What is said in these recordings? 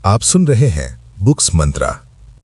आप सुन रहे हैं बुक्स मंत्रा।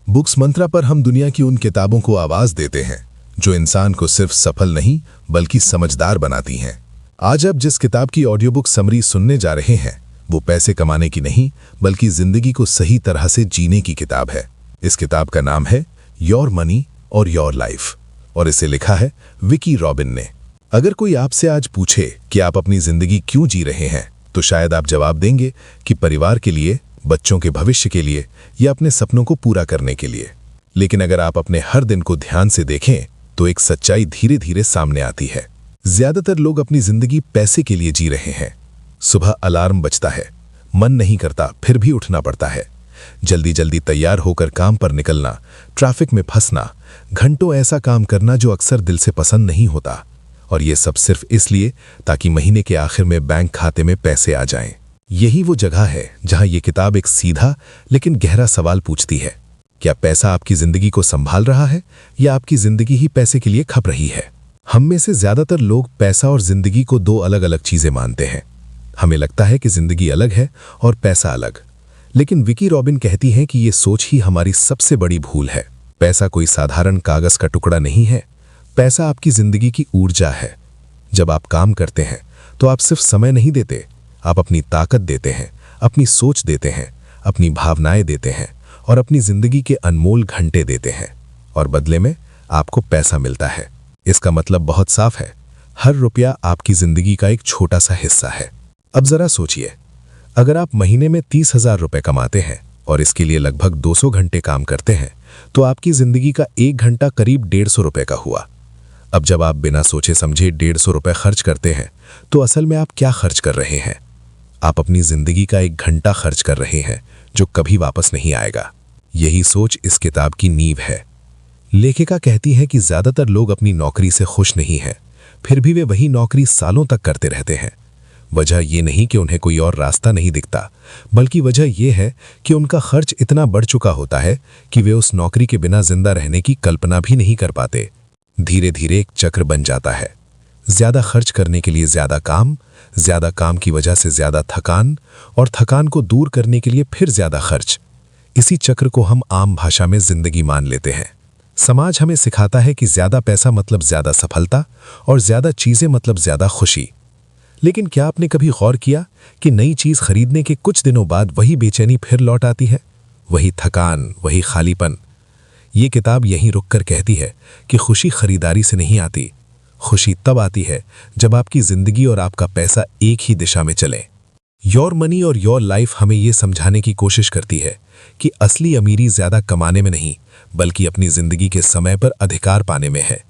बुक्स मंत्रा पर हम दुनिया की उन किताबों को आवाज देते हैं जो इंसान को सिर्फ सफल नहीं बल्कि समझदार बनाती हैं। आज आप जिस किताब की ऑडियो बुक समरी सुनने जा रहे हैं वो पैसे कमाने की नहीं बल्कि जिंदगी को सही तरह से जीने की किताब है। इस किताब का नाम है योर मनी और योर लाइफ और इसे लिखा है विकी रॉबिन ने। अगर कोई आपसे आज पूछे कि आप अपनी जिंदगी क्यों जी रहे हैं तो शायद आप जवाब देंगे कि परिवार के लिए, बच्चों के भविष्य के लिए या अपने सपनों को पूरा करने के लिए। लेकिन अगर आप अपने हर दिन को ध्यान से देखें तो एक सच्चाई धीरे धीरे सामने आती है। ज्यादातर लोग अपनी जिंदगी पैसे के लिए जी रहे हैं। सुबह अलार्म बजता है, मन नहीं करता फिर भी उठना पड़ता है। जल्दी जल्दी तैयार होकर काम पर निकलना, ट्रैफिक में फंसना, घंटों ऐसा काम करना जो अक्सर दिल से पसंद नहीं होता, और ये सब सिर्फ इसलिए ताकि महीने के आखिर में बैंक खाते में पैसे आ जाएं। यही वो जगह है जहां ये किताब एक सीधा लेकिन गहरा सवाल पूछती है, क्या पैसा आपकी जिंदगी को संभाल रहा है या आपकी जिंदगी ही पैसे के लिए खप रही है? हम में से ज्यादातर लोग पैसा और जिंदगी को दो अलग अलग चीजें मानते हैं। हमें लगता है कि जिंदगी अलग है और पैसा अलग, लेकिन विकी रॉबिन कहती हैं कि ये सोच ही हमारी सबसे बड़ी भूल है। पैसा कोई साधारण कागज का टुकड़ा नहीं है, पैसा आपकी जिंदगी की ऊर्जा है। जब आप काम करते हैं तो आप सिर्फ समय नहीं देते, आप अपनी ताकत देते हैं, अपनी सोच देते हैं, अपनी भावनाएं देते हैं और अपनी जिंदगी के अनमोल घंटे देते हैं, और बदले में आपको पैसा मिलता है। इसका मतलब बहुत साफ है, हर रुपया आपकी जिंदगी का एक छोटा सा हिस्सा है। अब जरा सोचिए, अगर आप महीने में 30,000 रुपए कमाते हैं और इसके लिए लगभग 200 घंटे काम करते हैं तो आपकी जिंदगी का 1 घंटा करीब 150 रुपए का हुआ। अब जब आप बिना सोचे समझे 150 रुपए खर्च करते हैं तो असल में आप क्या खर्च कर रहे हैं? आप अपनी जिंदगी का 1 घंटा खर्च कर रहे हैं जो कभी वापस नहीं आएगा। यही सोच इस किताब की नींव है। लेखिका कहती है कि ज्यादातर लोग अपनी नौकरी से खुश नहीं हैं, फिर भी वे वही नौकरी सालों तक करते रहते हैं। वजह यह नहीं कि उन्हें कोई और रास्ता नहीं दिखता, बल्कि वजह यह है कि उनका खर्च इतना बढ़ चुका होता है कि वे उस नौकरी के बिना जिंदा रहने की कल्पना भी नहीं कर पाते। धीरे धीरे एक चक्र बन जाता है, ज्यादा खर्च करने के लिए ज्यादा काम की वजह से ज्यादा थकान, और थकान को दूर करने के लिए फिर ज्यादा खर्च। इसी चक्र को हम आम भाषा में जिंदगी मान लेते हैं। समाज हमें सिखाता है कि ज्यादा पैसा मतलब ज्यादा सफलता और ज्यादा चीजें मतलब ज्यादा खुशी। लेकिन क्या आपने कभी गौर किया कि नई चीज खरीदने के कुछ दिनों बाद वही बेचैनी फिर लौट आती है, वही थकान, वही खालीपन? ये किताब यहीं रुककर कहती है कि खुशी खरीदारी से नहीं आती, खुशी तब आती है जब आपकी जिंदगी और आपका पैसा एक ही दिशा में चले। योर मनी और योर लाइफ हमें ये समझाने की कोशिश करती है कि असली अमीरी ज्यादा कमाने में नहीं बल्कि अपनी जिंदगी के समय पर अधिकार पाने में है।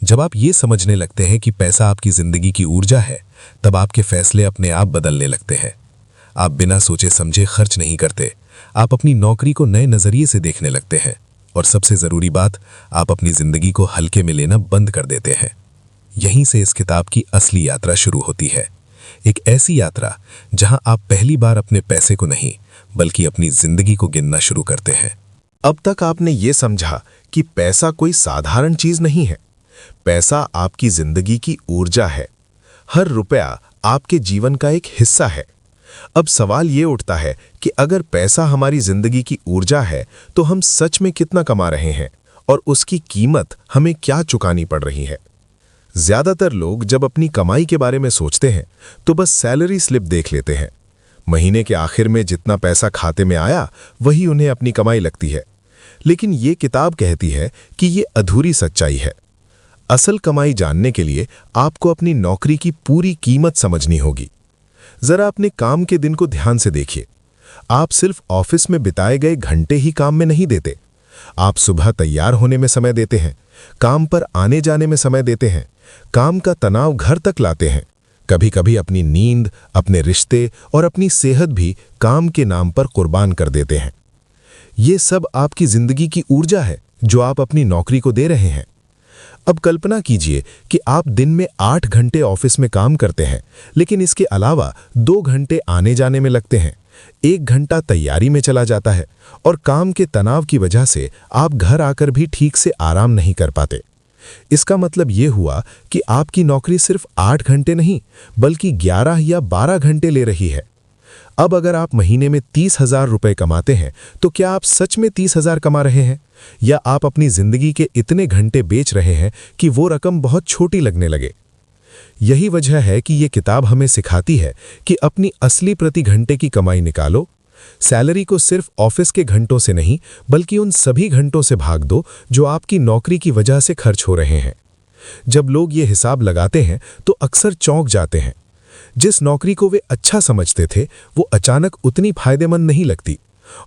जब आप ये समझने लगते हैं कि पैसा आपकी जिंदगी की ऊर्जा है, तब आपके फैसले अपने आप बदलने लगते हैं। आप बिना सोचे समझे खर्च नहीं करते, आप अपनी नौकरी को नए नजरिए से देखने लगते हैं, और सबसे जरूरी बात, आप अपनी जिंदगी को हल्के में लेना बंद कर देते हैं। यहीं से इस किताब की असली यात्रा शुरू होती है, एक ऐसी यात्रा जहां आप पहली बार अपने पैसे को नहीं बल्कि अपनी जिंदगी को गिनना शुरू करते हैं। अब तक आपने ये समझा कि पैसा कोई साधारण चीज नहीं है, पैसा आपकी जिंदगी की ऊर्जा है। हर रुपया आपके जीवन का एक हिस्सा है। अब सवाल ये उठता है कि अगर पैसा हमारी जिंदगी की ऊर्जा है तो हम सच में कितना कमा रहे हैं और उसकी कीमत हमें क्या चुकानी पड़ रही है? ज्यादातर लोग जब अपनी कमाई के बारे में सोचते हैं तो बस सैलरी स्लिप देख लेते हैं। महीने के आखिर में जितना पैसा खाते में आया वही उन्हें अपनी कमाई लगती है। लेकिन ये किताब कहती है कि ये अधूरी सच्चाई है। असल कमाई जानने के लिए आपको अपनी नौकरी की पूरी कीमत समझनी होगी। जरा अपने काम के दिन को ध्यान से देखिए। आप सिर्फ ऑफिस में बिताए गए घंटे ही काम में नहीं देते। आप सुबह तैयार होने में समय देते हैं, काम पर आने जाने में समय देते हैं, काम का तनाव घर तक लाते हैं। कभी कभी अपनी नींद, अपने रिश्ते और अपनी सेहत भी काम के नाम पर कुर्बान कर देते हैं। ये सब आपकी जिंदगी की ऊर्जा है जो आप अपनी नौकरी को दे रहे हैं। अब कल्पना कीजिए कि आप दिन में 8 घंटे ऑफिस में काम करते हैं, लेकिन इसके अलावा 2 घंटे आने जाने में लगते हैं, 1 घंटा तैयारी में चला जाता है, और काम के तनाव की वजह से आप घर आकर भी ठीक से आराम नहीं कर पाते। इसका मतलब ये हुआ कि आपकी नौकरी सिर्फ 8 घंटे नहीं बल्कि 11 या 12 घंटे ले रही है। अब अगर आप महीने में 30,000 रुपए कमाते हैं तो क्या आप सच में 30,000 कमा रहे हैं, या आप अपनी जिंदगी के इतने घंटे बेच रहे हैं कि वो रकम बहुत छोटी लगने लगे। यही वजह है कि ये किताब हमें सिखाती है कि अपनी असली प्रति घंटे की कमाई निकालो। सैलरी को सिर्फ ऑफिस के घंटों से नहीं, बल्कि उन सभी घंटों से भाग दो जो आपकी नौकरी की वजह से खर्च हो रहे हैं। जब लोग ये हिसाब लगाते हैं तो अक्सर चौंक जाते हैं। जिस नौकरी को वे अच्छा समझते थे वो अचानक उतनी फायदेमंद नहीं लगती,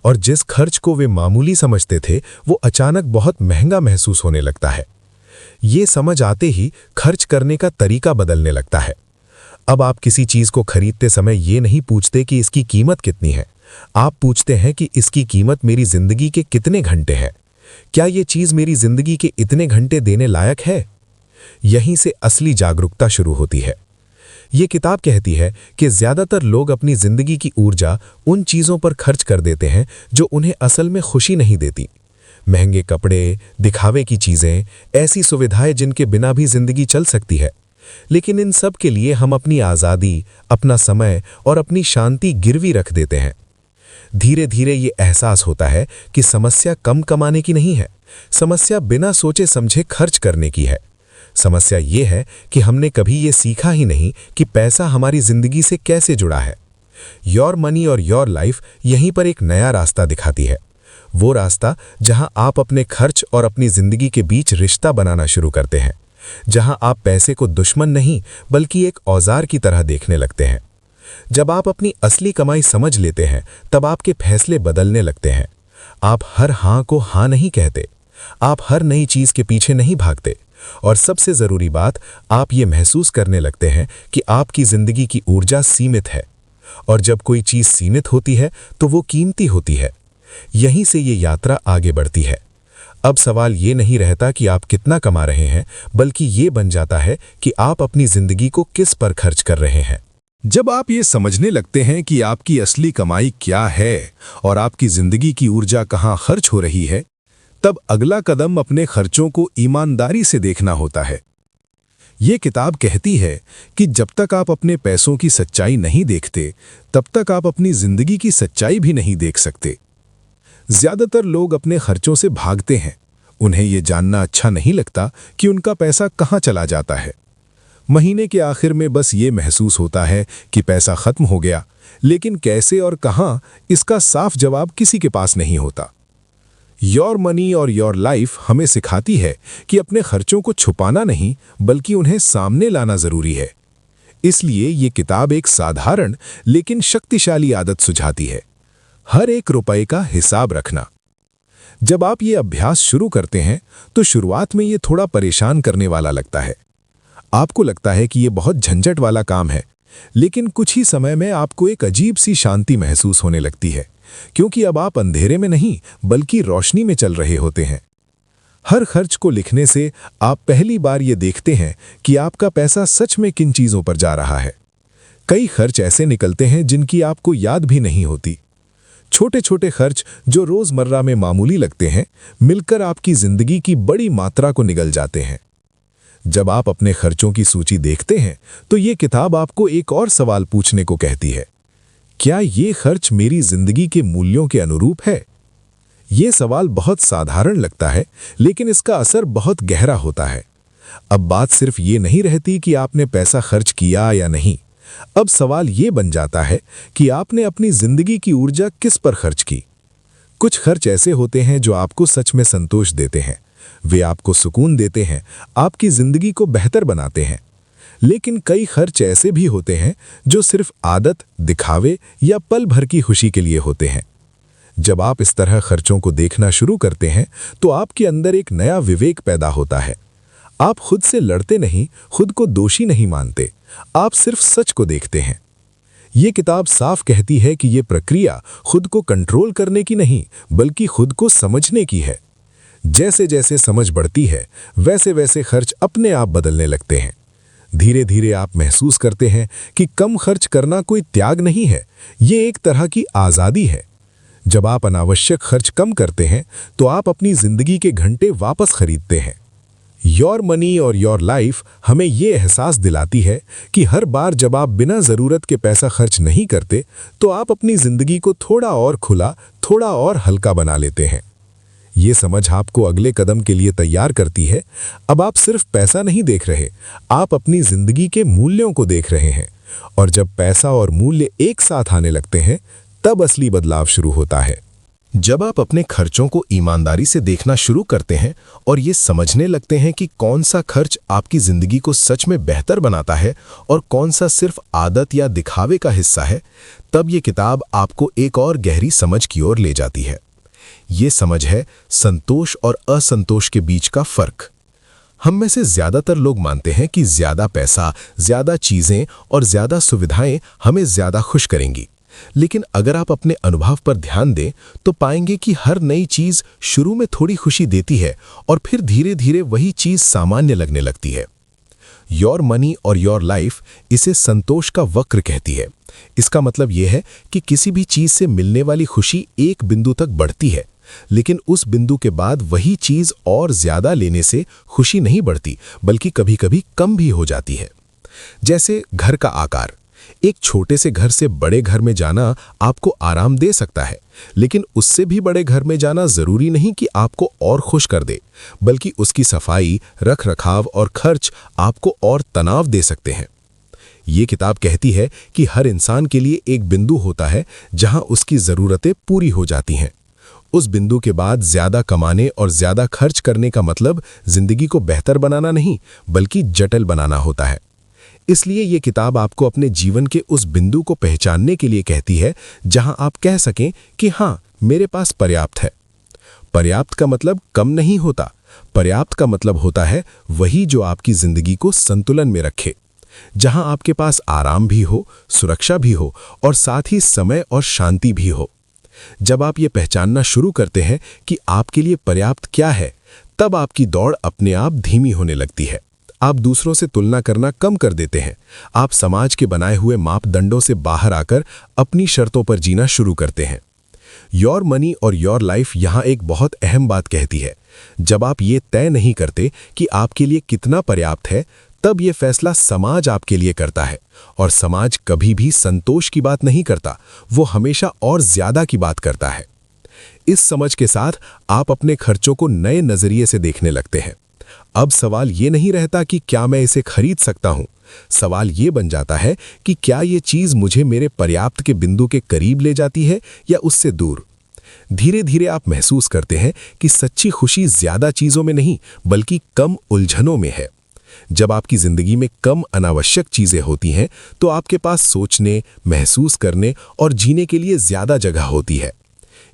और जिस खर्च को वे मामूली समझते थे वो अचानक बहुत महंगा महसूस होने लगता है। ये समझ आते ही खर्च करने का तरीका बदलने लगता है। अब आप किसी चीज को खरीदते समय ये नहीं पूछते कि इसकी कीमत कितनी है, आप पूछते हैं कि इसकी कीमत मेरी जिंदगी के कितने घंटे है, क्या ये चीज मेरी जिंदगी के इतने घंटे देने लायक है। यहीं से असली जागरूकता शुरू होती है। ये किताब कहती है कि ज्यादातर लोग अपनी जिंदगी की ऊर्जा उन चीजों पर खर्च कर देते हैं जो उन्हें असल में खुशी नहीं देती। महंगे कपड़े, दिखावे की चीजें, ऐसी सुविधाएं जिनके बिना भी जिंदगी चल सकती है। लेकिन इन सब के लिए हम अपनी आजादी, अपना समय और अपनी शांति गिरवी रख देते हैं। धीरे धीरे ये एहसास होता है कि समस्या कम कमाने की नहीं है, समस्या बिना सोचे समझे खर्च करने की है। समस्या ये है कि हमने कभी ये सीखा ही नहीं कि पैसा हमारी जिंदगी से कैसे जुड़ा है। योर मनी और योर लाइफ यहीं पर एक नया रास्ता दिखाती है, वो रास्ता जहां आप अपने खर्च और अपनी जिंदगी के बीच रिश्ता बनाना शुरू करते हैं, जहां आप पैसे को दुश्मन नहीं बल्कि एक औजार की तरह देखने लगते हैं। जब आप अपनी असली कमाई समझ लेते हैं तब आपके फैसले बदलने लगते हैं। आप हर हां को हां नहीं कहते, आप हर नई चीज के पीछे नहीं भागते, और सबसे जरूरी बात, आप ये महसूस करने लगते हैं कि आपकी जिंदगी की ऊर्जा सीमित है, और जब कोई चीज सीमित होती है तो वो कीमती होती है। यहीं से ये यात्रा आगे बढ़ती है। अब सवाल ये नहीं रहता कि आप कितना कमा रहे हैं, बल्कि ये बन जाता है कि आप अपनी जिंदगी को किस पर खर्च कर रहे हैं। जब आप ये समझने लगते हैं कि आपकी असली कमाई क्या है और आपकी जिंदगी की ऊर्जा कहाँ खर्च हो रही है, तब अगला कदम अपने खर्चों को ईमानदारी से देखना होता है। ये किताब कहती है कि जब तक आप अपने पैसों की सच्चाई नहीं देखते, तब तक आप अपनी जिंदगी की सच्चाई भी नहीं देख सकते। ज्यादातर लोग अपने खर्चों से भागते हैं। उन्हें ये जानना अच्छा नहीं लगता कि उनका पैसा कहाँ चला जाता है। महीने के आखिर में बस ये महसूस होता है कि पैसा खत्म हो गया, लेकिन कैसे और कहाँ, इसका साफ जवाब किसी के पास नहीं होता। योर मनी और योर लाइफ हमें सिखाती है कि अपने खर्चों को छुपाना नहीं बल्कि उन्हें सामने लाना जरूरी है। इसलिए ये किताब एक साधारण लेकिन शक्तिशाली आदत सुझाती है, हर एक रुपए का हिसाब रखना। जब आप ये अभ्यास शुरू करते हैं तो शुरुआत में ये थोड़ा परेशान करने वाला लगता है। आपको लगता है कि ये बहुत झंझट वाला काम है, लेकिन कुछ ही समय में आपको एक अजीब सी शांति महसूस होने लगती है, क्योंकि अब आप अंधेरे में नहीं बल्कि रोशनी में चल रहे होते हैं। हर खर्च को लिखने से आप पहली बार ये देखते हैं कि आपका पैसा सच में किन चीजों पर जा रहा है। कई खर्च ऐसे निकलते हैं जिनकी आपको याद भी नहीं होती। छोटे छोटे खर्च जो रोजमर्रा में मामूली लगते हैं, मिलकर आपकी जिंदगी की बड़ी मात्रा को निगल जाते हैं। जब आप अपने खर्चों की सूची देखते हैं तो ये किताब आपको एक और सवाल पूछने को कहती है, क्या ये खर्च मेरी जिंदगी के मूल्यों के अनुरूप है? ये सवाल बहुत साधारण लगता है, लेकिन इसका असर बहुत गहरा होता है। अब बात सिर्फ ये नहीं रहती कि आपने पैसा खर्च किया या नहीं। अब सवाल ये बन जाता है कि आपने अपनी जिंदगी की ऊर्जा किस पर खर्च की। कुछ खर्च ऐसे होते हैं जो आपको सच में संतोष देते हैं, वे आपको सुकून देते हैं, आपकी जिंदगी को बेहतर बनाते हैं। लेकिन कई खर्च ऐसे भी होते हैं जो सिर्फ आदत, दिखावे या पल भर की खुशी के लिए होते हैं। जब आप इस तरह खर्चों को देखना शुरू करते हैं तो आपके अंदर एक नया विवेक पैदा होता है। आप खुद से लड़ते नहीं, खुद को दोषी नहीं मानते, आप सिर्फ सच को देखते हैं। ये किताब साफ कहती है कि ये प्रक्रिया खुद को कंट्रोल करने की नहीं बल्कि खुद को समझने की है। जैसे जैसे समझ बढ़ती है वैसे वैसे खर्च अपने आप बदलने लगते हैं। धीरे धीरे आप महसूस करते हैं कि कम खर्च करना कोई त्याग नहीं है, ये एक तरह की आज़ादी है। जब आप अनावश्यक खर्च कम करते हैं तो आप अपनी जिंदगी के घंटे वापस खरीदते हैं। योर मनी और योर लाइफ हमें ये एहसास दिलाती है कि हर बार जब आप बिना ज़रूरत के पैसा खर्च नहीं करते तो आप अपनी ज़िंदगी को थोड़ा और खुला, थोड़ा और हल्का बना लेते हैं। ये समझ आपको अगले कदम के लिए तैयार करती है। अब आप सिर्फ पैसा नहीं देख रहे, आप अपनी ज़िंदगी के मूल्यों को देख रहे हैं। और जब पैसा और मूल्य एक साथ आने लगते हैं, तब असली बदलाव शुरू होता है। जब आप अपने खर्चों को ईमानदारी से देखना शुरू करते हैं और ये समझने लगते हैं कि कौन सा खर्च आपकी ज़िंदगी को सच में बेहतर बनाता है और कौन सा सिर्फ आदत या दिखावे का हिस्सा है, तब ये किताब आपको एक और गहरी समझ की ओर ले जाती है। ये समझ है संतोष और असंतोष के बीच का फर्क। हम में से ज़्यादातर लोग मानते हैं कि ज़्यादा पैसा, ज़्यादा चीज़ें और ज़्यादा सुविधाएं हमें ज़्यादा खुश करेंगी। लेकिन अगर आप अपने अनुभव पर ध्यान दें तो पाएंगे कि हर नई चीज़ शुरू में थोड़ी खुशी देती है और फिर धीरे धीरे वही चीज़ सामान्य लगने लगती है। योर मनी और योर लाइफ इसे संतोष का वक्र कहती है। इसका मतलब यह है कि किसी भी चीज़ से मिलने वाली खुशी एक बिंदु तक बढ़ती है, लेकिन उस बिंदु के बाद वही चीज़ और ज़्यादा लेने से खुशी नहीं बढ़ती, बल्कि कभी-कभी कम भी हो जाती है। जैसे घर का आकार। एक छोटे से घर से बड़े घर में जाना आपको आराम दे सकता है, लेकिन उससे भी बड़े घर में जाना जरूरी नहीं कि आपको और खुश कर दे, बल्कि उसकी सफाई, रखरखाव और खर्च आपको और तनाव दे सकते हैं। ये किताब कहती है कि हर इंसान के लिए एक बिंदु होता है जहां उसकी ज़रूरतें पूरी हो जाती हैं। उस बिंदु के बाद ज्यादा कमाने और ज्यादा खर्च करने का मतलब जिंदगी को बेहतर बनाना नहीं, बल्कि जटिल बनाना होता है। इसलिए ये किताब आपको अपने जीवन के उस बिंदु को पहचानने के लिए कहती है जहां आप कह सकें कि हाँ, मेरे पास पर्याप्त है। पर्याप्त का मतलब कम नहीं होता। पर्याप्त का मतलब होता है वही जो आपकी जिंदगी को संतुलन में रखे, जहां आपके पास आराम भी हो, सुरक्षा भी हो और साथ ही समय और शांति भी हो। जब आप ये पहचानना शुरू करते हैं कि आपके लिए पर्याप्त क्या है, तब आपकी दौड़ अपने आप धीमी होने लगती है। आप दूसरों से तुलना करना कम कर देते हैं। आप समाज के बनाए हुए मापदंडों से बाहर आकर अपनी शर्तों पर जीना शुरू करते हैं। योर मनी और योर लाइफ यहाँ एक बहुत अहम बात कहती है। जब आप ये तय नहीं करते कि आपके लिए कितना पर्याप्त है, तब ये फैसला समाज आपके लिए करता है, और समाज कभी भी संतोष की बात नहीं करता, वो हमेशा और ज्यादा की बात करता है। इस समझ के साथ आप अपने खर्चों को नए नजरिए से देखने लगते हैं। अब सवाल ये नहीं रहता कि क्या मैं इसे खरीद सकता हूं। सवाल ये बन जाता है कि क्या ये चीज मुझे मेरे पर्याप्त के बिंदु के करीब ले जाती है या उससे दूर। धीरे धीरे आप महसूस करते हैं कि सच्ची खुशी ज्यादा चीजों में नहीं, बल्कि कम उलझनों में है। जब आपकी जिंदगी में कम अनावश्यक चीजें होती हैं, तो आपके पास सोचने, महसूस करने और जीने के लिए ज्यादा जगह होती है।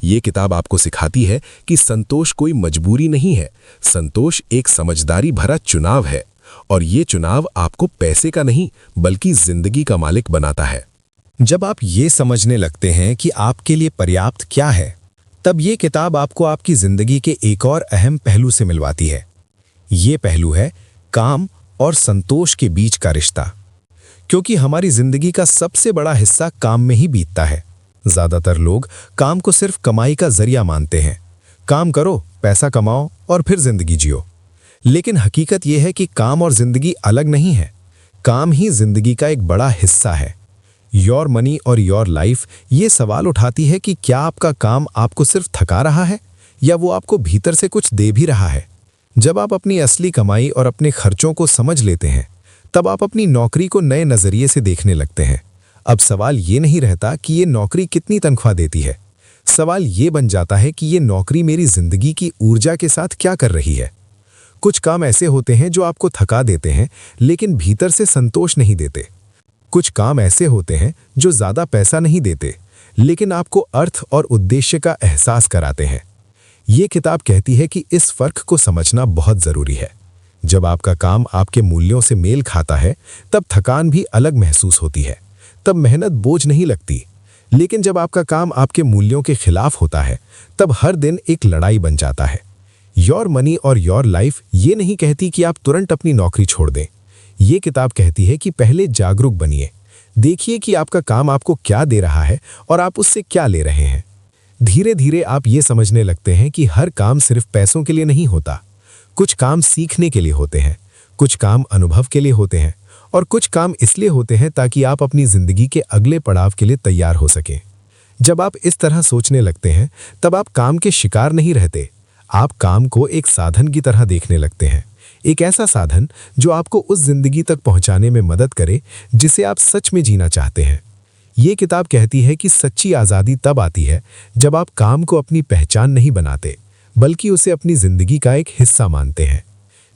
ये किताब आपको सिखाती है कि संतोष कोई मजबूरी नहीं है। संतोष एक समझदारी भरा चुनाव है, और ये चुनाव आपको पैसे का नहीं, बल्कि जिंदगी का मालिक बनाता है। जब आप ये समझने लगते हैं कि आपके लिए पर्याप्त क्या है, तब ये किताब आपको आपकी जिंदगी के एक और अहम पहलू से मिलवाती है। ये पहलू है काम और संतोष के बीच का रिश्ता। क्योंकि हमारी जिंदगी का सबसे बड़ा हिस्सा काम में ही बीतता है। ज्यादातर लोग काम को सिर्फ कमाई का जरिया मानते हैं। काम करो, पैसा कमाओ और फिर जिंदगी जियो। लेकिन हकीकत यह है कि काम और जिंदगी अलग नहीं है। काम ही जिंदगी का एक बड़ा हिस्सा है। योर मनी और योर लाइफ ये सवाल उठाती है कि क्या आपका काम आपको सिर्फ थका रहा है, या वो आपको भीतर से कुछ दे भी रहा है। जब आप अपनी असली कमाई और अपने खर्चों को समझ लेते हैं, तब आप अपनी नौकरी को नए नजरिए से देखने लगते हैं। अब सवाल ये नहीं रहता कि ये नौकरी कितनी तनख्वाह देती है। सवाल ये बन जाता है कि ये नौकरी मेरी जिंदगी की ऊर्जा के साथ क्या कर रही है। कुछ काम ऐसे होते हैं जो आपको थका देते हैं, लेकिन भीतर से संतोष नहीं देते। कुछ काम ऐसे होते हैं जो ज्यादा पैसा नहीं देते, लेकिन आपको अर्थ और उद्देश्य का एहसास कराते हैं। ये किताब कहती है कि इस फर्क को समझना बहुत जरूरी है। जब आपका काम आपके मूल्यों से मेल खाता है, तब थकान भी अलग महसूस होती है, तब मेहनत बोझ नहीं लगती। लेकिन जब आपका काम आपके मूल्यों के खिलाफ होता है, तब हर दिन एक लड़ाई बन जाता है। योर मनी और योर लाइफ ये नहीं कहती कि आप तुरंत अपनी नौकरी छोड़ दें। ये किताब कहती है कि पहले जागरूक बनिए, देखिए कि आपका काम आपको क्या दे रहा है और आप उससे क्या ले रहे हैं। धीरे धीरे आप ये समझने लगते हैं कि हर काम सिर्फ पैसों के लिए नहीं होता। कुछ काम सीखने के लिए होते हैं, कुछ काम अनुभव के लिए होते हैं और कुछ काम इसलिए होते हैं ताकि आप अपनी जिंदगी के अगले पड़ाव के लिए तैयार हो सकें। जब आप इस तरह सोचने लगते हैं तब आप काम के शिकार नहीं रहते, आप काम को एक साधन की तरह देखने लगते हैं, एक ऐसा साधन जो आपको उस जिंदगी तक पहुंचाने में मदद करे जिसे आप सच में जीना चाहते हैं। ये किताब कहती है कि सच्ची आज़ादी तब आती है जब आप काम को अपनी पहचान नहीं बनाते बल्कि उसे अपनी जिंदगी का एक हिस्सा मानते हैं।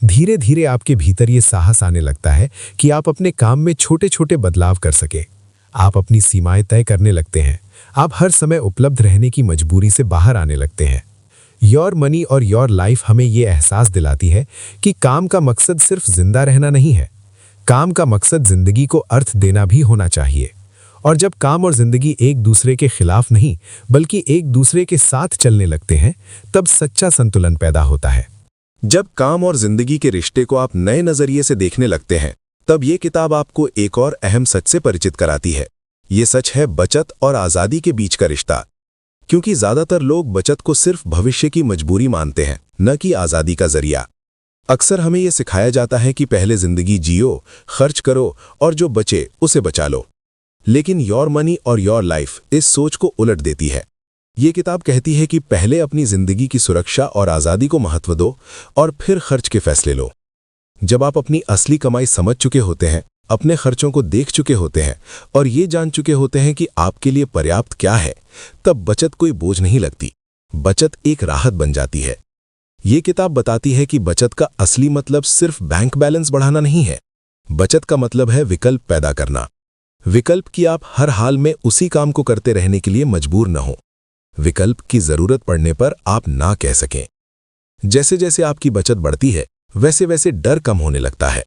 धीरे धीरे आपके भीतर ये साहस आने लगता है कि आप अपने काम में छोटे छोटे बदलाव कर सके। आप अपनी सीमाएं तय करने लगते हैं, आप हर समय उपलब्ध रहने की मजबूरी से बाहर आने लगते हैं। योर मनी और योर लाइफ हमें यह एहसास दिलाती है कि काम का मकसद सिर्फ जिंदा रहना नहीं है, काम का मकसद जिंदगी को अर्थ देना भी होना चाहिए। और जब काम और जिंदगी एक दूसरे के खिलाफ नहीं बल्कि एक दूसरे के साथ चलने लगते हैं तब सच्चा संतुलन पैदा होता है। जब काम और जिंदगी के रिश्ते को आप नए नजरिए से देखने लगते हैं तब ये किताब आपको एक और अहम सच से परिचित कराती है। ये सच है बचत और आज़ादी के बीच का रिश्ता। क्योंकि ज्यादातर लोग बचत को सिर्फ भविष्य की मजबूरी मानते हैं, न कि आज़ादी का जरिया। अक्सर हमें यह सिखाया जाता है कि पहले जिंदगी जियो, खर्च करो और जो बचे उसे बचा लो। लेकिन योर मनी और योर लाइफ इस सोच को उलट देती है। ये किताब कहती है कि पहले अपनी जिंदगी की सुरक्षा और आज़ादी को महत्व दो और फिर खर्च के फैसले लो। जब आप अपनी असली कमाई समझ चुके होते हैं, अपने खर्चों को देख चुके होते हैं और ये जान चुके होते हैं कि आपके लिए पर्याप्त क्या है, तब बचत कोई बोझ नहीं लगती, बचत एक राहत बन जाती है। ये किताब बताती है कि बचत का असली मतलब सिर्फ बैंक बैलेंस बढ़ाना नहीं है। बचत का मतलब है विकल्प पैदा करना। विकल्प कि आप हर हाल में उसी काम को करते रहने के लिए मजबूर न हो। विकल्प की जरूरत पड़ने पर आप ना कह सकें। जैसे जैसे आपकी बचत बढ़ती है वैसे वैसे डर कम होने लगता है।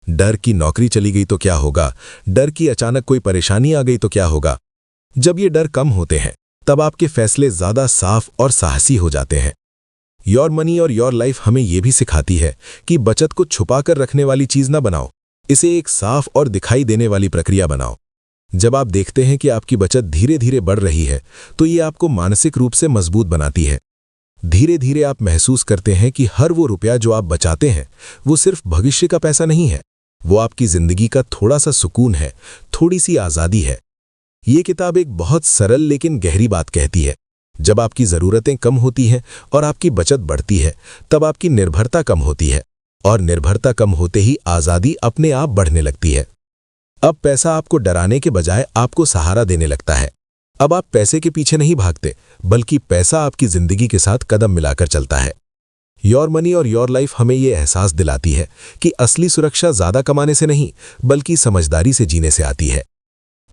डर की नौकरी चली गई तो क्या होगा, डर की अचानक कोई परेशानी आ गई तो क्या होगा। जब ये डर कम होते हैं तब आपके फैसले ज्यादा साफ और साहसी हो जाते हैं। योर मनी और योर लाइफ हमें यह भी सिखाती है कि बचत को छुपाकर रखने वाली चीज ना बनाओ, इसे एक साफ और दिखाई देने वाली प्रक्रिया बनाओ। जब आप देखते हैं कि आपकी बचत धीरे धीरे बढ़ रही है तो ये आपको मानसिक रूप से मजबूत बनाती है। धीरे धीरे आप महसूस करते हैं कि हर वो रुपया जो आप बचाते हैं वो सिर्फ भविष्य का पैसा नहीं है, वो आपकी जिंदगी का थोड़ा सा सुकून है, थोड़ी सी आज़ादी है। ये किताब एक बहुत सरल लेकिन गहरी बात कहती है। जब आपकी ज़रूरतें कम होती हैं और आपकी बचत बढ़ती है तब आपकी निर्भरता कम होती है और निर्भरता कम होते ही आज़ादी अपने आप बढ़ने लगती है। अब पैसा आपको डराने के बजाय आपको सहारा देने लगता है। अब आप पैसे के पीछे नहीं भागते बल्कि पैसा आपकी जिंदगी के साथ कदम मिलाकर चलता है। योर मनी और योर लाइफ हमें यह एहसास दिलाती है कि असली सुरक्षा ज्यादा कमाने से नहीं बल्कि समझदारी से जीने से आती है।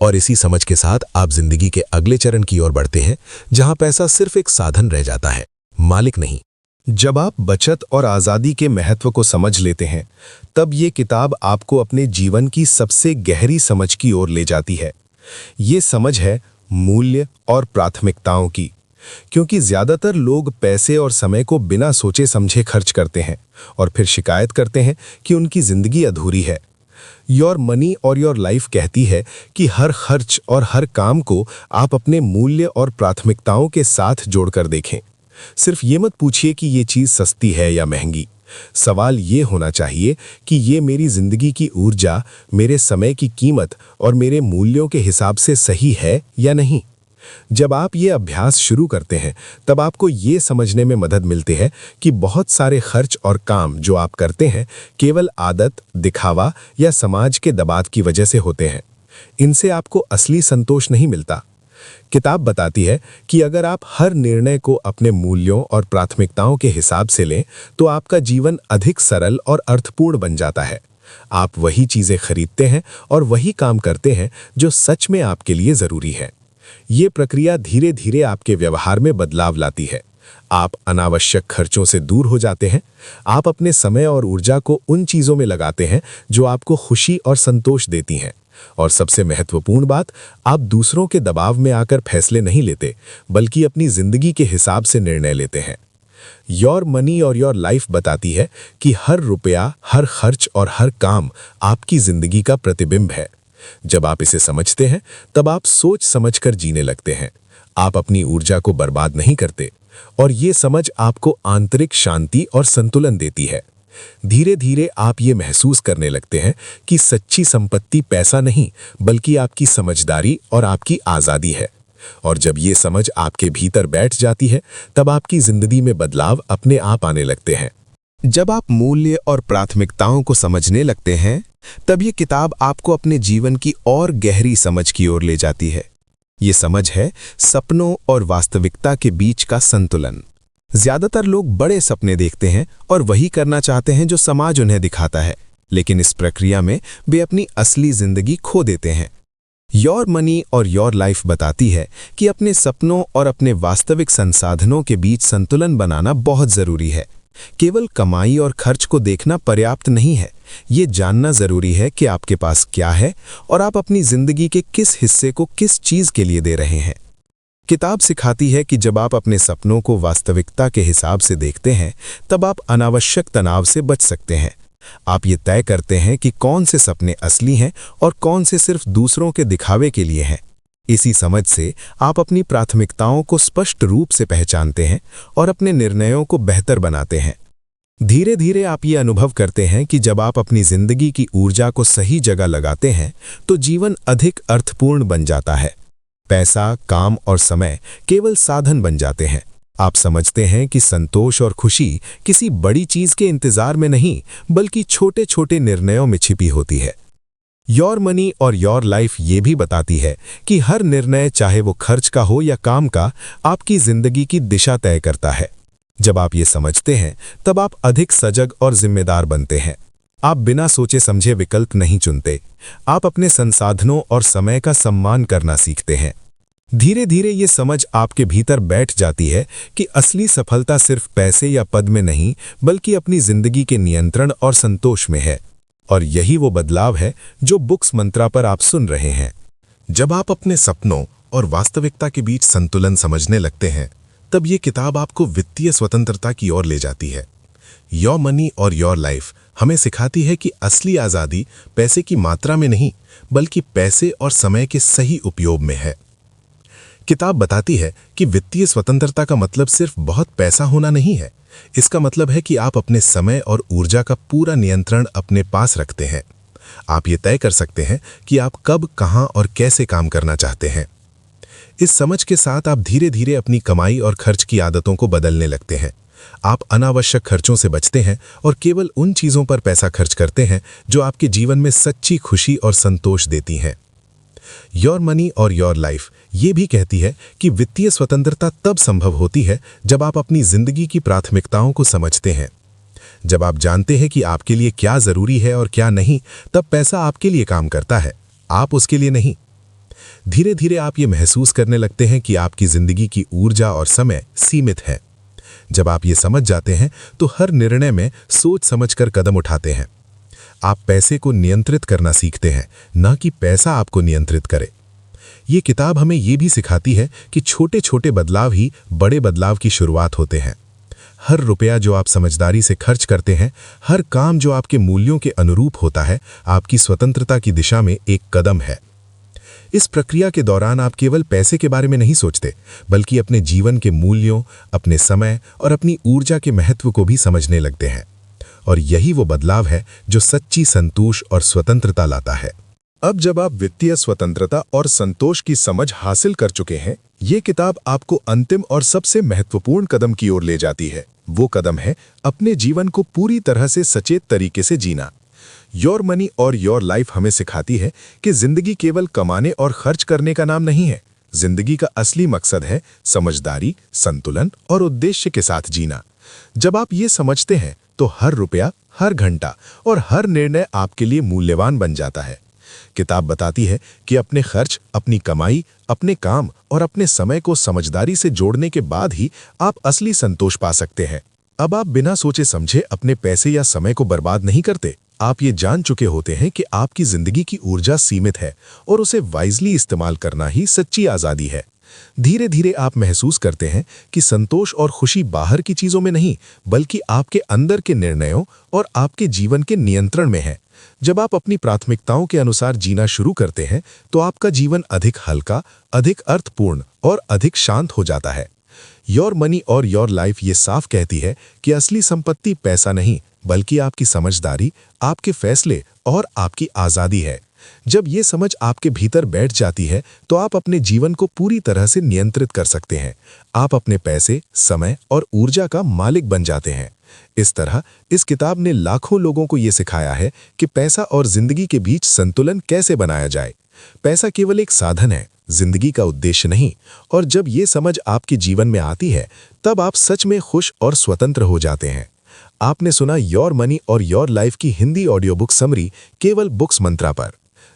और इसी समझ के साथ आप जिंदगी के अगले चरण की ओर बढ़ते हैं जहां पैसा सिर्फ एक साधन रह जाता है, मालिक नहीं। जब आप बचत और आज़ादी के महत्व को समझ लेते हैं तब ये किताब आपको अपने जीवन की सबसे गहरी समझ की ओर ले जाती है। ये समझ है मूल्य और प्राथमिकताओं की, क्योंकि ज्यादातर लोग पैसे और समय को बिना सोचे समझे खर्च करते हैं और फिर शिकायत करते हैं कि उनकी जिंदगी अधूरी है। योर मनी और योर लाइफ कहती है कि हर खर्च और हर काम को आप अपने मूल्य और प्राथमिकताओं के साथ जोड़कर देखें। सिर्फ ये मत पूछिए कि ये चीज सस्ती है या महंगी। सवाल ये होना चाहिए कि ये मेरी जिंदगी की ऊर्जा, मेरे समय की कीमत और मेरे मूल्यों के हिसाब से सही है या नहीं। जब आप ये अभ्यास शुरू करते हैं तब आपको ये समझने में मदद मिलती है कि बहुत सारे खर्च और काम जो आप करते हैं केवल आदत, दिखावा या समाज के दबाव की वजह से होते हैं। इनसे आपको असली संतोष नहीं मिलता। किताब बताती है कि अगर आप हर निर्णय को अपने मूल्यों और प्राथमिकताओं के हिसाब से लें तो आपका जीवन अधिक सरल और अर्थपूर्ण बन जाता है। आप वही चीजें खरीदते हैं और वही काम करते हैं जो सच में आपके लिए जरूरी है। ये प्रक्रिया धीरे धीरे आपके व्यवहार में बदलाव लाती है। आप अनावश्यक खर्चों से दूर हो जाते हैं। आप अपने समय और ऊर्जा को उन चीजों में लगाते हैं जो आपको खुशी और संतोष देती हैं। और सबसे महत्वपूर्ण बात, आप दूसरों के दबाव में आकर फैसले नहीं लेते बल्कि अपनी जिंदगी के हिसाब से निर्णय लेते हैं। योर मनी और योर लाइफ बताती है कि हर रुपया, हर खर्च और हर काम आपकी जिंदगी का प्रतिबिंब है। जब आप इसे समझते हैं तब आप सोच समझकर जीने लगते हैं। आप अपनी ऊर्जा को बर्बाद नहीं करते, और ये समझ आपको आंतरिक शांति और संतुलन देती है। धीरे धीरे आप ये महसूस करने लगते हैं कि सच्ची संपत्ति पैसा नहीं, बल्कि आपकी समझदारी और आपकी आज़ादी है। और जब ये समझ आपके भीतर बैठ जाती है, तब आपकी जिंदगी में बदलाव अपने आप आने लगते हैं। जब आप मूल्य और प्राथमिकताओं को समझने लगते हैं, तब ये किताब आपको अपने जीवन की और गहरी समझ की ओर ले जाती है। ये समझ है सपनों और वास्तविकता के बीच का संतुलन। ज्यादातर लोग बड़े सपने देखते हैं और वही करना चाहते हैं जो समाज उन्हें दिखाता है, लेकिन इस प्रक्रिया में वे अपनी असली जिंदगी खो देते हैं। योर मनी और योर लाइफ बताती है कि अपने सपनों और अपने वास्तविक संसाधनों के बीच संतुलन बनाना बहुत जरूरी है। केवल कमाई और खर्च को देखना पर्याप्त नहीं है, ये जानना जरूरी है कि आपके पास क्या है और आप अपनी जिंदगी के किस हिस्से को किस चीज के लिए दे रहे हैं। किताब सिखाती है कि जब आप अपने सपनों को वास्तविकता के हिसाब से देखते हैं, तब आप अनावश्यक तनाव से बच सकते हैं। आप ये तय करते हैं कि कौन से सपने असली हैं और कौन से सिर्फ दूसरों के दिखावे के लिए हैं। इसी समझ से आप अपनी प्राथमिकताओं को स्पष्ट रूप से पहचानते हैं और अपने निर्णयों को बेहतर बनाते हैं। धीरे धीरे आप ये अनुभव करते हैं कि जब आप अपनी जिंदगी की ऊर्जा को सही जगह लगाते हैं, तो जीवन अधिक अर्थपूर्ण बन जाता है। पैसा, काम और समय केवल साधन बन जाते हैं। आप समझते हैं कि संतोष और खुशी किसी बड़ी चीज के इंतजार में नहीं, बल्कि छोटे छोटे निर्णयों में छिपी होती है। योर मनी और योर लाइफ ये भी बताती है कि हर निर्णय, चाहे वो खर्च का हो या काम का, आपकी जिंदगी की दिशा तय करता है। जब आप ये समझते हैं, तब आप अधिक सजग और जिम्मेदार बनते हैं। आप बिना सोचे समझे विकल्प नहीं चुनते। आप अपने संसाधनों और समय का सम्मान करना सीखते हैं। धीरे धीरे ये समझ आपके भीतर बैठ जाती है कि असली सफलता सिर्फ पैसे या पद में नहीं, बल्कि अपनी जिंदगी के नियंत्रण और संतोष में है। और यही वो बदलाव है जो बुक्स मंत्रा पर आप सुन रहे हैं। जब आप अपने सपनों और वास्तविकता के बीच संतुलन समझने लगते हैं, तब ये किताब आपको वित्तीय स्वतंत्रता की ओर ले जाती है। योर मनी और योर लाइफ हमें सिखाती है कि असली आज़ादी पैसे की मात्रा में नहीं, बल्कि पैसे और समय के सही उपयोग में है। किताब बताती है कि वित्तीय स्वतंत्रता का मतलब सिर्फ बहुत पैसा होना नहीं है। इसका मतलब है कि आप अपने समय और ऊर्जा का पूरा नियंत्रण अपने पास रखते हैं। आप ये तय कर सकते हैं कि आप कब, कहां और कैसे काम करना चाहते हैं। इस समझ के साथ आप धीरे धीरे अपनी कमाई और खर्च की आदतों को बदलने लगते हैं। आप अनावश्यक खर्चों से बचते हैं और केवल उन चीजों पर पैसा खर्च करते हैं जो आपके जीवन में सच्ची खुशी और संतोष देती हैं। योर मनी और योर लाइफ ये भी कहती है कि वित्तीय स्वतंत्रता तब संभव होती है जब आप अपनी जिंदगी की प्राथमिकताओं को समझते हैं। जब आप जानते हैं कि आपके लिए क्या जरूरी है और क्या नहीं, तब पैसा आपके लिए काम करता है, आप उसके लिए नहीं। धीरे धीरे आप ये महसूस करने लगते हैं कि आपकी जिंदगी की ऊर्जा और समय सीमित है। जब आप ये समझ जाते हैं, तो हर निर्णय में सोच समझकर कदम उठाते हैं। आप पैसे को नियंत्रित करना सीखते हैं, न कि पैसा आपको नियंत्रित करे। ये किताब हमें ये भी सिखाती है कि छोटे छोटे बदलाव ही बड़े बदलाव की शुरुआत होते हैं। हर रुपया जो आप समझदारी से खर्च करते हैं, हर काम जो आपके मूल्यों के अनुरूप होता है, आपकी स्वतंत्रता की दिशा में एक कदम है। इस प्रक्रिया के दौरान आप केवल पैसे के बारे में नहीं सोचते, बल्कि अपने जीवन के मूल्यों, अपने समय और अपनी ऊर्जा के महत्व को भी समझने लगते हैं। और यही वो बदलाव है जो सच्ची संतोष और स्वतंत्रता लाता है। अब जब आप वित्तीय स्वतंत्रता और संतोष की समझ हासिल कर चुके हैं, ये किताब आपको अंतिम और सबसे महत्वपूर्ण कदम की ओर ले जाती है। वो कदम है अपने जीवन को पूरी तरह से सचेत तरीके से जीना। योर मनी और योर लाइफ हमें सिखाती है कि जिंदगी केवल कमाने और खर्च करने का नाम नहीं है। जिंदगी का असली मकसद है समझदारी, संतुलन और उद्देश्य के साथ जीना। जब आप ये समझते हैं, तो हर रुपया, हर घंटा और हर निर्णय आपके लिए मूल्यवान बन जाता है। किताब बताती है कि अपने खर्च, अपनी कमाई, अपने काम और अपने समय को समझदारी से जोड़ने के बाद ही आप असली संतोष पा सकते हैं। अब आप बिना सोचे समझे अपने पैसे या समय को बर्बाद नहीं करते। आप ये जान चुके होते हैं कि आपकी जिंदगी की ऊर्जा सीमित है और उसे वाइजली इस्तेमाल करना ही सच्ची आज़ादी है। धीरे धीरे आप महसूस करते हैं कि संतोष और खुशी बाहर की चीजों में नहीं, बल्कि आपके अंदर के निर्णयों और आपके जीवन के नियंत्रण में है। जब आप अपनी प्राथमिकताओं के अनुसार जीना शुरू करते हैं, तो आपका जीवन अधिक हल्का, अधिक अर्थपूर्ण और अधिक शांत हो जाता है। योर मनी और योर लाइफ ये साफ कहती है कि असली संपत्ति पैसा नहीं बल्कि आपकी समझदारी, आपके फैसले और आपकी आज़ादी है। जब ये समझ आपके भीतर बैठ जाती है तो आप अपने जीवन को पूरी तरह से नियंत्रित कर सकते हैं। आप अपने पैसे, समय और ऊर्जा का मालिक बन जाते हैं। इस तरह इस किताब ने लाखों लोगों को ये सिखाया है कि पैसा और जिंदगी के बीच संतुलन कैसे बनाया जाए। पैसा केवल एक साधन है, जिंदगी का उद्देश्य नहीं। और जब ये समझ आपके जीवन में आती है तब आप सच में खुश और स्वतंत्र हो जाते हैं। आपने सुना योर मनी और योर लाइफ की हिंदी ऑडियो बुक समरी केवल बुक्स मंत्रा पर।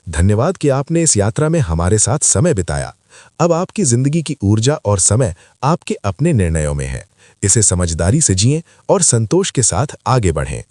धन्यवाद कि आपने इस यात्रा में हमारे साथ समय बिताया। अब आपकी जिंदगी की ऊर्जा और समय आपके अपने निर्णयों में है। इसे समझदारी से जिएं और संतोष के साथ आगे बढ़ें।